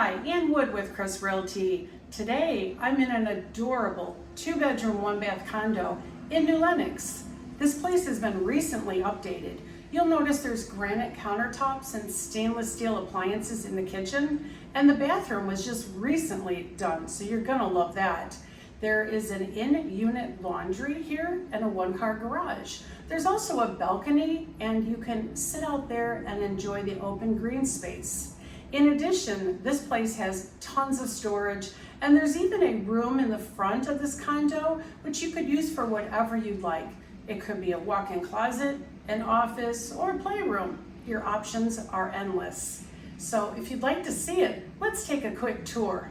Hi, Ann Wood with Chris Realty. Today, I'm in an adorable 2-bedroom, 1-bath condo in New Lenox. This place has been recently updated. You'll notice there's granite countertops and stainless steel appliances in the kitchen, and the bathroom was just recently done, so you're gonna love that. There is an in-unit laundry here and a 1-car garage. There's also a balcony, and you can sit out there and enjoy the open green space. In addition, this place has tons of storage, and there's even a room in the front of this condo which you could use for whatever you'd like. It could be a walk-in closet, an office, or a playroom. Your options are endless. So if you'd like to see it, let's take a quick tour.